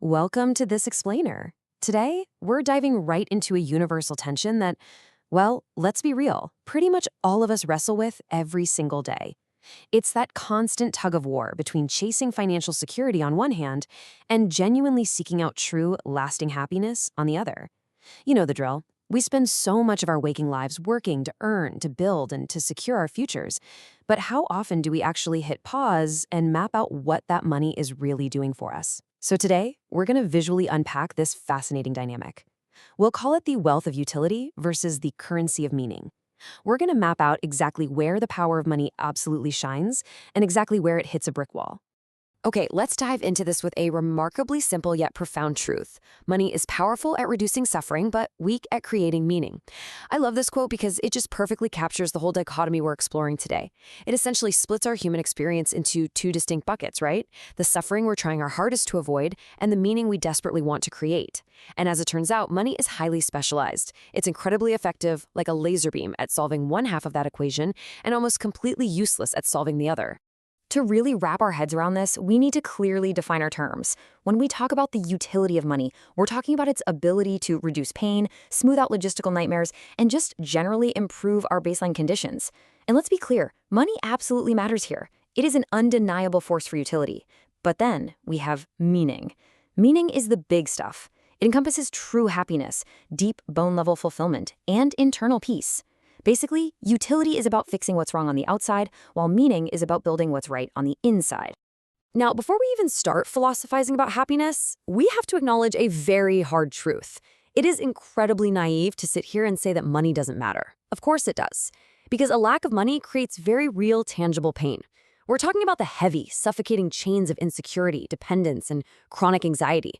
Welcome to This Explainer. Today, we're diving right into a universal tension that, well, let's be real, pretty much all of us wrestle with every single day. It's that constant tug of war between chasing financial security on one hand and genuinely seeking out true, lasting happiness on the other. You know the drill. We spend so much of our waking lives working to earn, to build, and to secure our futures. But how often do we actually hit pause and map out what that money is really doing for us? So today, we're going to visually unpack this fascinating dynamic. We'll call it the wealth of utility versus the currency of meaning. We're going to map out exactly where the power of money absolutely shines and exactly where it hits a brick wall. Okay, let's dive into this with a remarkably simple yet profound truth. Money is powerful at reducing suffering, but weak at creating meaning. I love this quote because it just perfectly captures the whole dichotomy we're exploring today. It essentially splits our human experience into two distinct buckets, right? The suffering we're trying our hardest to avoid, and the meaning we desperately want to create. And as it turns out, money is highly specialized. It's incredibly effective, like a laser beam, at solving one half of that equation, and almost completely useless at solving the other. To really wrap our heads around this, we need to clearly define our terms. When we talk about the utility of money, we're talking about its ability to reduce pain, smooth out logistical nightmares, and just generally improve our baseline conditions. And let's be clear, money absolutely matters here. It is an undeniable force for utility. But then we have meaning. Meaning is the big stuff. It encompasses true happiness, deep bone-level fulfillment, and internal peace. Basically, utility is about fixing what's wrong on the outside, while meaning is about building what's right on the inside. Now, before we even start philosophizing about happiness, we have to acknowledge a very hard truth. It is incredibly naive to sit here and say that money doesn't matter. Of course it does, because a lack of money creates very real, tangible pain. We're talking about the heavy, suffocating chains of insecurity, dependence, and chronic anxiety.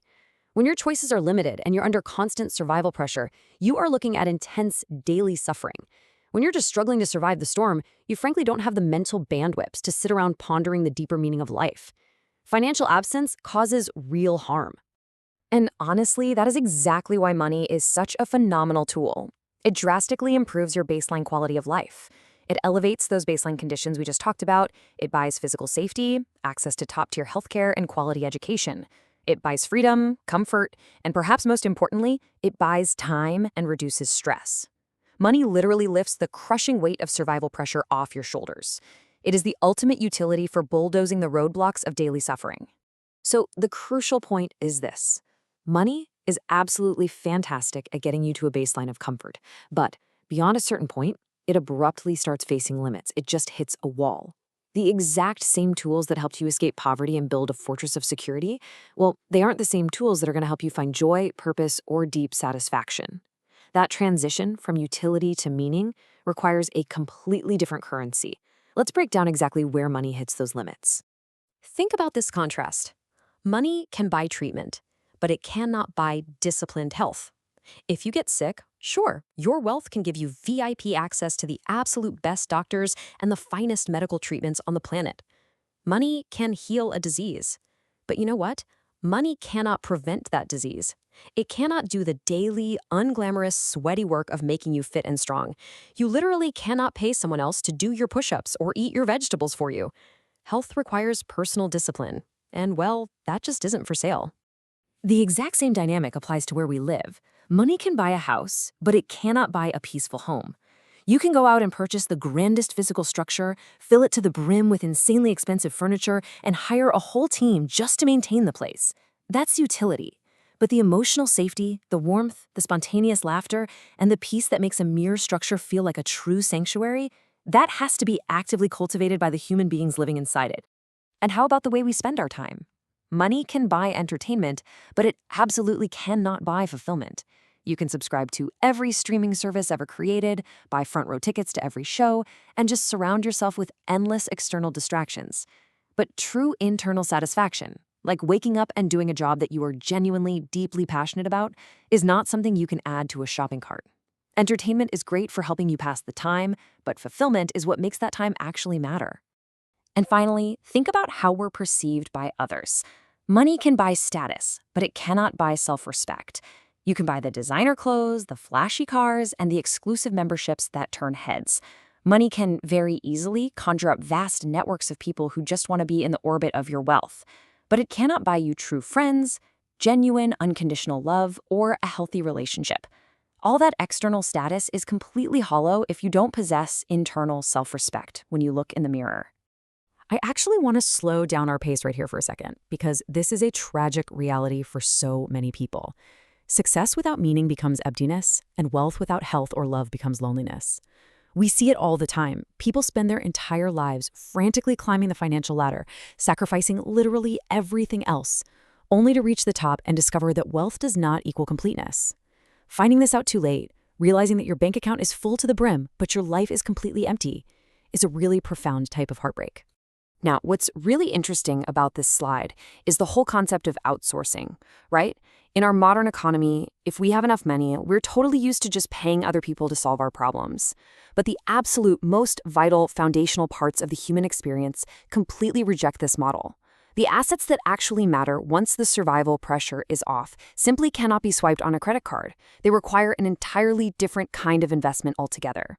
When your choices are limited and you're under constant survival pressure, you are looking at intense daily suffering. When you're just struggling to survive the storm, you frankly don't have the mental bandwidth to sit around pondering the deeper meaning of life. Financial absence causes real harm. And honestly, that is exactly why money is such a phenomenal tool. It drastically improves your baseline quality of life. It elevates those baseline conditions we just talked about. It buys physical safety, access to top-tier healthcare, and quality education. It buys freedom, comfort, and perhaps most importantly, it buys time and reduces stress. Money literally lifts the crushing weight of survival pressure off your shoulders. It is the ultimate utility for bulldozing the roadblocks of daily suffering. So the crucial point is this. Money is absolutely fantastic at getting you to a baseline of comfort. But beyond a certain point, it abruptly starts facing limits. It just hits a wall. The exact same tools that helped you escape poverty and build a fortress of security, well, they aren't the same tools that are going to help you find joy, purpose, or deep satisfaction. That transition from utility to meaning requires a completely different currency. Let's break down exactly where money hits those limits. Think about this contrast. Money can buy treatment, but it cannot buy disciplined health. If you get sick, sure, your wealth can give you VIP access to the absolute best doctors and the finest medical treatments on the planet. Money can heal a disease. But you know what? Money cannot prevent that disease. It cannot do the daily, unglamorous, sweaty work of making you fit and strong. You literally cannot pay someone else to do your push-ups or eat your vegetables for you. Health requires personal discipline, and well, that just isn't for sale. The exact same dynamic applies to where we live. Money can buy a house, but it cannot buy a peaceful home. You can go out and purchase the grandest physical structure, fill it to the brim with insanely expensive furniture, and hire a whole team just to maintain the place. That's utility. But the emotional safety, the warmth, the spontaneous laughter, and the peace that makes a mere structure feel like a true sanctuary, that has to be actively cultivated by the human beings living inside it. And how about the way we spend our time? Money can buy entertainment, but it absolutely cannot buy fulfillment. You can subscribe to every streaming service ever created, buy front-row tickets to every show, and just surround yourself with endless external distractions. But true internal satisfaction, like waking up and doing a job that you are genuinely, deeply passionate about, is not something you can add to a shopping cart. Entertainment is great for helping you pass the time, but fulfillment is what makes that time actually matter. And finally, think about how we're perceived by others. Money can buy status, but it cannot buy self-respect. You can buy the designer clothes, the flashy cars, and the exclusive memberships that turn heads. Money can very easily conjure up vast networks of people who just want to be in the orbit of your wealth. But it cannot buy you true friends, genuine, unconditional love, or a healthy relationship. All that external status is completely hollow if you don't possess internal self-respect when you look in the mirror. I actually want to slow down our pace right here for a second, because this is a tragic reality for so many people. Success without meaning becomes emptiness, and wealth without health or love becomes loneliness. We see it all the time. People spend their entire lives frantically climbing the financial ladder, sacrificing literally everything else, only to reach the top and discover that wealth does not equal completeness. Finding this out too late, realizing that your bank account is full to the brim, but your life is completely empty, is a really profound type of heartbreak. Now, what's really interesting about this slide is the whole concept of outsourcing, right? In our modern economy, if we have enough money, we're totally used to just paying other people to solve our problems. But the absolute most vital foundational parts of the human experience completely reject this model. The assets that actually matter once the survival pressure is off simply cannot be swiped on a credit card. They require an entirely different kind of investment altogether.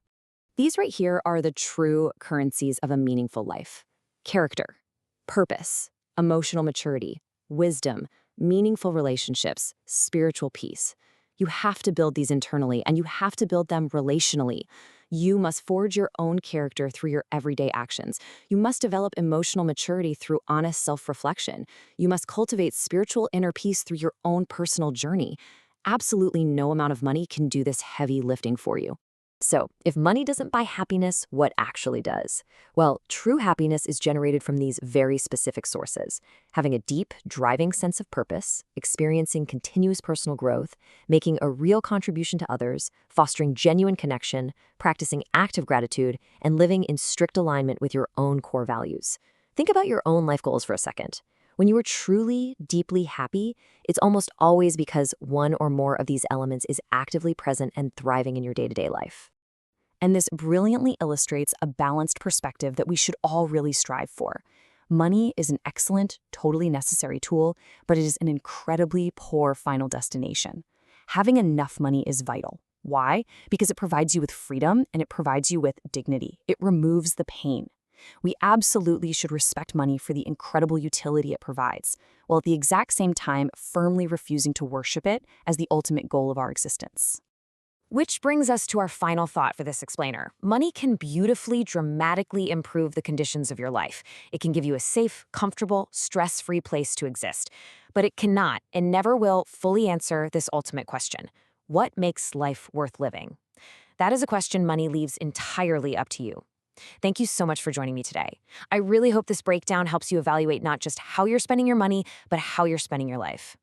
These right here are the true currencies of a meaningful life. Character, purpose, emotional maturity, wisdom, meaningful relationships, spiritual peace. You have to build these internally, and you have to build them relationally. You must forge your own character through your everyday actions. You must develop emotional maturity through honest self-reflection. You must cultivate spiritual inner peace through your own personal journey. Absolutely no amount of money can do this heavy lifting for you. So, if money doesn't buy happiness, what actually does? Well, true happiness is generated from these very specific sources: having a deep, driving sense of purpose, experiencing continuous personal growth, making a real contribution to others, fostering genuine connection, practicing active gratitude, and living in strict alignment with your own core values. Think about your own life goals for a second. When you are truly, deeply happy, it's almost always because one or more of these elements is actively present and thriving in your day-to-day life. And this brilliantly illustrates a balanced perspective that we should all really strive for. Money is an excellent, totally necessary tool, but it is an incredibly poor final destination. Having enough money is vital. Why? Because it provides you with freedom and it provides you with dignity. It removes the pain. We absolutely should respect money for the incredible utility it provides, while at the exact same time firmly refusing to worship it as the ultimate goal of our existence. Which brings us to our final thought for this explainer. Money can beautifully, dramatically improve the conditions of your life. It can give you a safe, comfortable, stress-free place to exist. But it cannot and never will fully answer this ultimate question: what makes life worth living? That is a question money leaves entirely up to you. Thank you so much for joining me today. I really hope this breakdown helps you evaluate not just how you're spending your money, but how you're spending your life.